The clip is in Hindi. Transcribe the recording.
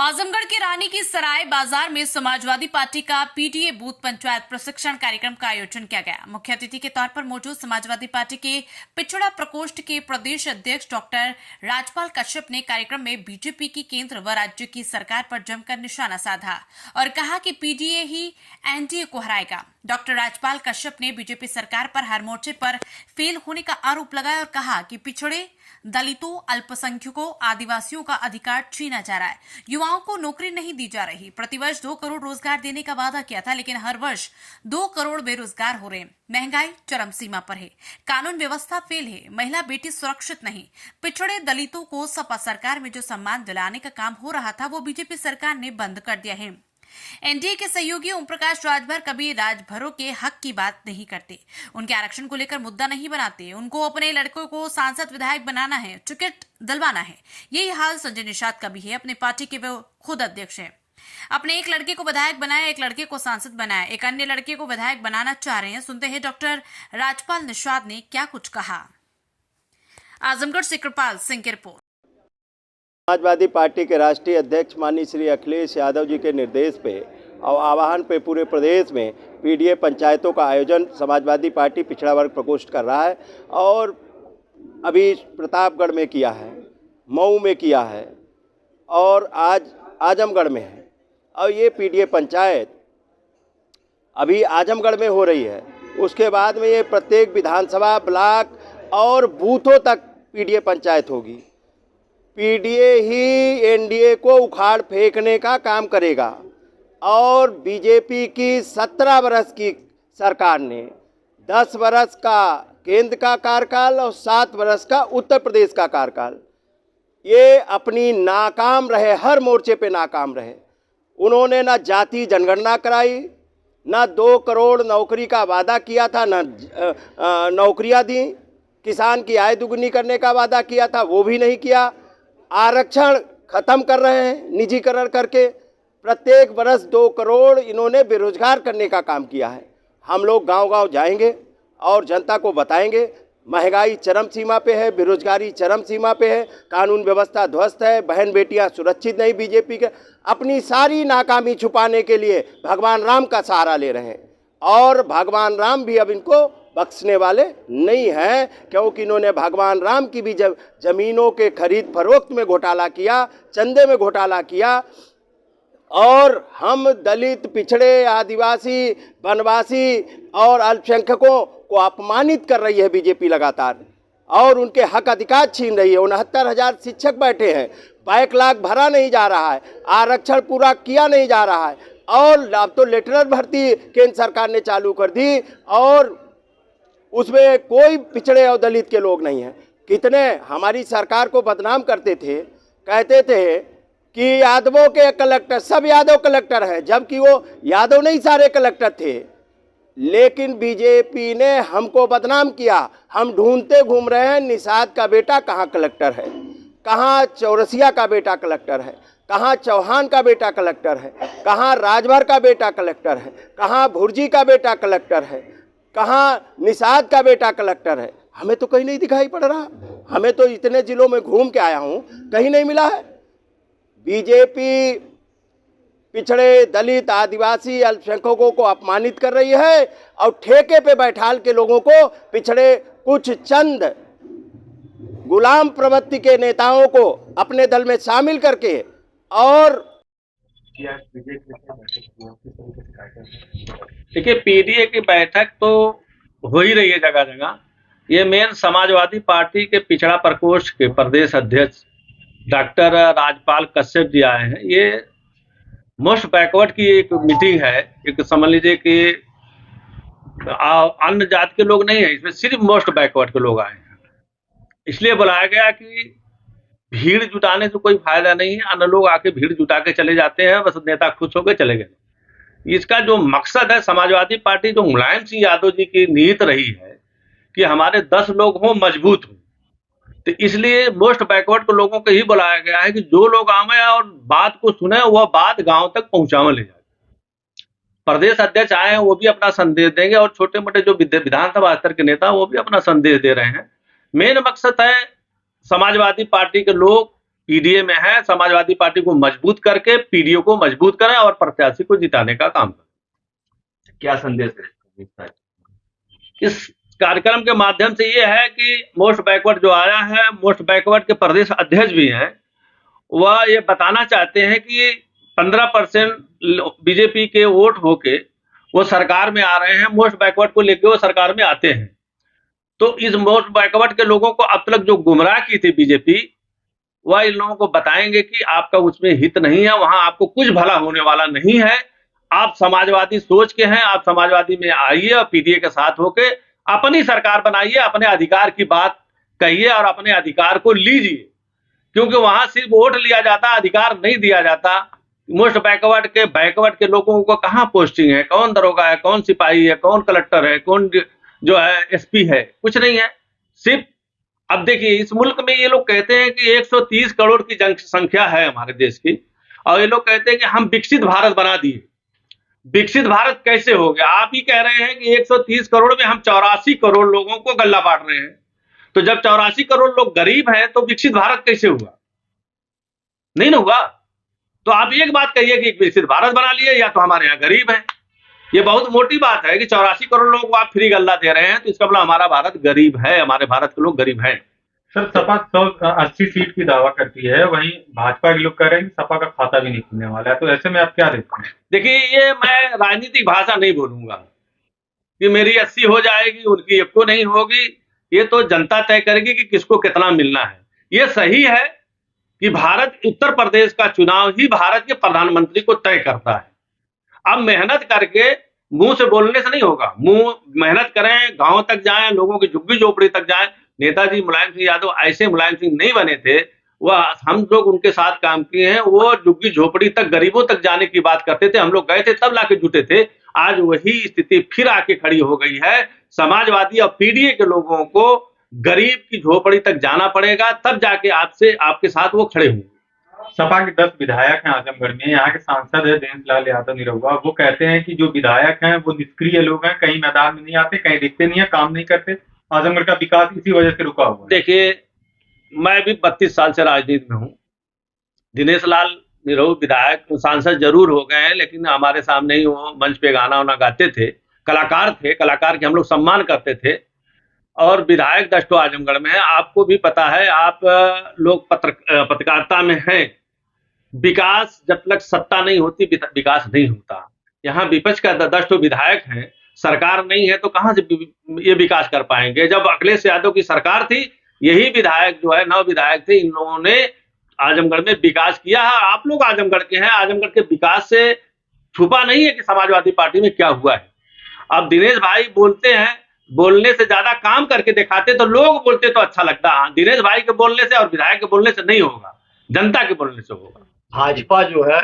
आजमगढ़ के रानी की सराय बाजार में समाजवादी पार्टी का पीडीए बूथ पंचायत प्रशिक्षण कार्यक्रम का आयोजन किया गया। मुख्य अतिथि के तौर पर मौजूद समाजवादी पार्टी के पिछड़ा प्रकोष्ठ के प्रदेश अध्यक्ष डॉक्टर राजपाल कश्यप ने कार्यक्रम में बीजेपी की केंद्र व राज्य की सरकार पर जमकर निशाना साधा और कहा कि पीडीए ही एनडीए को हराएगा। डॉक्टर राजपाल कश्यप ने बीजेपी सरकार पर हर मोर्चे पर फेल होने का आरोप लगाया और कहा कि पिछड़े दलितों, अल्पसंख्यकों, आदिवासियों का अधिकार छीना जा रहा है। युवाओं को नौकरी नहीं दी जा रही। प्रतिवर्ष 2 करोड़ रोजगार देने का वादा किया था, लेकिन हर वर्ष 2 करोड़ बेरोजगार हो रहे हैं। महंगाई चरम सीमा पर है। कानून व्यवस्था फेल है। महिला बेटी सुरक्षित नहीं। पिछड़े दलितों को सपा सरकार में जो सम्मान दिलाने का काम हो रहा था, वो बीजेपी सरकार ने बंद कर दिया है। एनडीए के सहयोगी ओम प्रकाश राजभर कभी राजभरों के हक की बात नहीं करते। उनके आरक्षण को लेकर मुद्दा नहीं बनाते। उनको अपने लड़कों को सांसद विधायक बनाना है, टिकट दिलवाना है। यही हाल संजय निषाद का भी है। अपने पार्टी के वो खुद अध्यक्ष हैं। अपने एक लड़के को विधायक बनाया, एक लड़के को सांसद बनाया, एक अन्य लड़के को विधायक बनाना चाह रहे हैं। सुनते हैं डॉक्टर राजपाल निषाद ने क्या कुछ कहा। आजमगढ़ से कृपाल सिंह की रिपोर्ट। समाजवादी पार्टी के राष्ट्रीय अध्यक्ष माननीय श्री अखिलेश यादव जी के निर्देश पे और आह्वान पे पूरे प्रदेश में पीडीए पंचायतों का आयोजन समाजवादी पार्टी पिछड़ा वर्ग प्रकोष्ठ कर रहा है और अभी प्रतापगढ़ में किया है, मऊ में किया है और आज आजमगढ़ में है। और ये पीडीए पंचायत अभी आजमगढ़ में हो रही है। उसके बाद में ये प्रत्येक विधानसभा, ब्लॉक और बूथों तक पीडीए पंचायत होगी। पीडीए ही एनडीए को उखाड़ फेंकने का काम करेगा और बीजेपी की 17 वर्ष की सरकार ने 10 वर्ष का केंद्र का कार्यकाल और 7 वर्ष का उत्तर प्रदेश का कार्यकाल, ये अपनी नाकाम रहे, हर मोर्चे पे नाकाम रहे। उन्होंने ना जाति जनगणना कराई, ना 2 करोड़ नौकरी का वादा किया था, ना नौकरियां दी। किसान की आय दुगनी करने का वादा किया था, वो भी नहीं किया। आरक्षण खत्म कर रहे हैं निजीकरण करके। प्रत्येक वर्ष 2 करोड़ इन्होंने बेरोजगार करने का काम किया है। हम लोग गांव-गांव जाएंगे और जनता को बताएंगे महंगाई चरम सीमा पे है, बेरोजगारी चरम सीमा पे है, कानून व्यवस्था ध्वस्त है, बहन बेटियां सुरक्षित नहीं। बीजेपी के अपनी सारी नाकामी छुपाने के लिए भगवान राम का सहारा ले रहे हैं और भगवान राम भी अब इनको बख्शने वाले नहीं हैं, क्योंकि इन्होंने भगवान राम की भी जमीनों के खरीद फरोख्त में घोटाला किया, चंदे में घोटाला किया। और हम दलित, पिछड़े, आदिवासी, वनवासी और अल्पसंख्यकों को अपमानित कर रही है बीजेपी लगातार और उनके हक अधिकार छीन रही है। 69,000 शिक्षक बैठे हैं, बैकलॉग भरा नहीं जा रहा है, आरक्षण पूरा किया नहीं जा रहा है और अब तो लेटरल भर्ती केंद्र सरकार ने चालू कर दी और उसमें कोई पिछड़े और दलित के लोग नहीं हैं। कितने हमारी सरकार को बदनाम करते थे, कहते थे कि यादवों के कलेक्टर, सब यादव कलेक्टर हैं, जबकि वो यादव नहीं सारे कलेक्टर थे। लेकिन बीजेपी ने हमको बदनाम किया। हम ढूंढते घूम रहे हैं निषाद का बेटा कहाँ कलेक्टर है, कहाँ चौरसिया का बेटा कलेक्टर है, कहाँ चौहान का बेटा कलेक्टर है, कहाँ राजभर का बेटा कलेक्टर है, कहाँ भुर्जी का बेटा कलेक्टर है, कहाँ निषाद का बेटा कलेक्टर है। हमें तो कहीं नहीं दिखाई पड़ रहा। हमें तो इतने जिलों में घूम के आया हूँ, कहीं नहीं मिला है। बीजेपी पिछड़े, दलित, आदिवासी, अल्पसंख्यकों को अपमानित कर रही है और ठेके पे बैठाल के लोगों को, पिछड़े कुछ चंद गुलाम प्रवृत्ति के नेताओं को अपने दल में शामिल करके और देखिए, पीडीए की बैठक तो हो ही रही है जगह जगह। ये मेन समाजवादी पार्टी के पिछड़ा प्रकोष्ठ के प्रदेश अध्यक्ष डॉक्टर राजपाल कश्यप जी आए हैं। ये मोस्ट बैकवर्ड की एक मीटिंग है। एक समझ लीजिए कि अन्य जात के लोग नहीं है, इसमें सिर्फ मोस्ट बैकवर्ड के लोग आए हैं। इसलिए बुलाया गया कि भीड़ जुटाने से कोई फायदा नहीं है। अन्य लोग आके भीड़ जुटा के चले जाते हैं, बस नेता खुश होकर चले गए। इसका जो मकसद है, समाजवादी पार्टी जो मुलायम सिंह यादव जी की नीयत रही है कि हमारे 10 लोग हों, मजबूत हों, तो इसलिए मोस्ट बैकवर्ड के लोगों को ही बुलाया गया है कि जो लोग आवे और बात को सुने, वह बात गांव तक पहुंचावे ले जाए। प्रदेश अध्यक्ष आए हैं, वो भी अपना संदेश देंगे और छोटे मोटे जो विधानसभा स्तर के नेता, वो भी अपना संदेश दे रहे हैं। मेन मकसद है समाजवादी पार्टी के लोग पीडीए में है, समाजवादी पार्टी को मजबूत करके पीडीए को मजबूत करें और प्रत्याशी को जिताने का काम करें। क्या संदेश है इस कार्यक्रम के माध्यम से ये है कि मोस्ट बैकवर्ड जो आया है, मोस्ट बैकवर्ड के प्रदेश अध्यक्ष भी हैं, वह ये बताना चाहते हैं कि 15% बीजेपी के वोट होके वो सरकार में आ रहे हैं, मोस्ट बैकवर्ड को लेके वो सरकार में आते हैं। तो इस मोस्ट बैकवर्ड के लोगों को अब तक जो गुमराह की थी बीजेपी, वह इन लोगों को बताएंगे कि आपका उसमें हित नहीं है, वहां आपको कुछ भला होने वाला नहीं है। आप समाजवादी सोच के हैं, आप समाजवादी में आइए और पीडीए के साथ होके अपनी सरकार बनाइए, अपने अधिकार की बात कहिए और अपने अधिकार को लीजिए, क्योंकि वहां सिर्फ वोट लिया जाता, अधिकार नहीं दिया जाता। मोस्ट बैकवर्ड के लोगों को कहाँ पोस्टिंग है, कौन दरोगा है, कौन सिपाही है, कौन कलेक्टर है, कौन जो है एसपी है, कुछ नहीं है। सिर्फ अब देखिए इस मुल्क में ये लोग कहते हैं कि 130 करोड़ की जनसंख्या है हमारे देश की, और ये लोग कहते हैं कि हम विकसित भारत बना दिए। विकसित भारत कैसे हो गया? आप ही कह रहे हैं कि 130 करोड़ में हम 84 करोड़ लोगों को गल्ला बांट रहे हैं। तो जब 84 करोड़ लोग गरीब हैं तो विकसित भारत कैसे हुआ? नहीं ना हुआ। तो आप एक बात कहिए कि विकसित भारत बना लिए, या तो हमारे यहाँ गरीब है। ये बहुत मोटी बात है कि 84 करोड़ लोगों को आप फ्री गल्ला दे रहे हैं, तो इसका मतलब हमारा भारत गरीब है, हमारे भारत के लोग गरीब हैं। सर, सपा 180 सीट की दावा करती है, वहीं भाजपा के लोग कह रहे हैं कि सपा का खाता भी नहीं खुलने वाला है, तो ऐसे में आप क्या देखते हैं? देखिए, ये मैं राजनीतिक भाषा नहीं बोलूंगा कि मेरी 80 हो जाएगी, उनकी 1 को नहीं होगी। ये तो जनता तय करेगी कि किसको कितना मिलना है। ये सही है कि भारत उत्तर प्रदेश का चुनाव ही भारत के प्रधानमंत्री को तय करता है। अब मेहनत करके मुंह से बोलने से नहीं होगा, मेहनत करें, गांव तक जाएं, लोगों की झुग्गी झोपड़ी तक जाएं। नेताजी मुलायम सिंह यादव ऐसे मुलायम सिंह नहीं बने थे, वह हम लोग उनके साथ काम किए हैं। वो झुग्गी झोपड़ी तक, गरीबों तक जाने की बात करते थे, हम लोग गए थे तब लाके जुटे थे। आज वही स्थिति फिर आके खड़ी हो गई है। समाजवादी और पीडीए के लोगों को गरीब की झोपड़ी तक जाना पड़ेगा, तब जाके आपके साथ वो खड़े होंगे। सपा के 10 विधायक हैं आजमगढ़ में, यहाँ के सांसद है देश लाल यादव निरहुआ, वो कहते हैं कि जो विधायक हैं वो निष्क्रिय लोग हैं, कहीं मैदान में नहीं आते, कहीं दिखते नहीं है, काम नहीं करते। आजमगढ़ का विकास इसी वजह से रुका हुआ है। देखिए, मैं भी 32 साल से राजनीति में हूँ। दिनेश लाल निरहु विधायक सांसद जरूर हो गए हैं, लेकिन हमारे सामने ही वो मंच पे गाना वाना गाते थे, कलाकार थे, कलाकार के हम लोग सम्मान करते थे। और विधायक 10 आजमगढ़ में है। आपको भी पता है, आप लोग पत्रकारिता में हैं, विकास जब तक सत्ता नहीं होती विकास नहीं होता। यहाँ विपक्ष का 10 विधायक हैं, सरकार नहीं है, तो कहाँ से ये विकास कर पाएंगे? जब अखिलेश यादव की सरकार थी, यही विधायक जो है 9 विधायक थे, इन लोगों ने आजमगढ़ में विकास किया है। आप लोग आजमगढ़ के हैं, आजमगढ़ के विकास से छुपा नहीं है कि समाजवादी पार्टी में क्या हुआ है। अब दिनेश भाई बोलते हैं, बोलने से ज्यादा काम करके दिखाते तो लोग बोलते तो अच्छा लगता। दिनेश भाई के बोलने से और विधायक के बोलने से नहीं होगा, जनता के बोलने से होगा। भाजपा जो है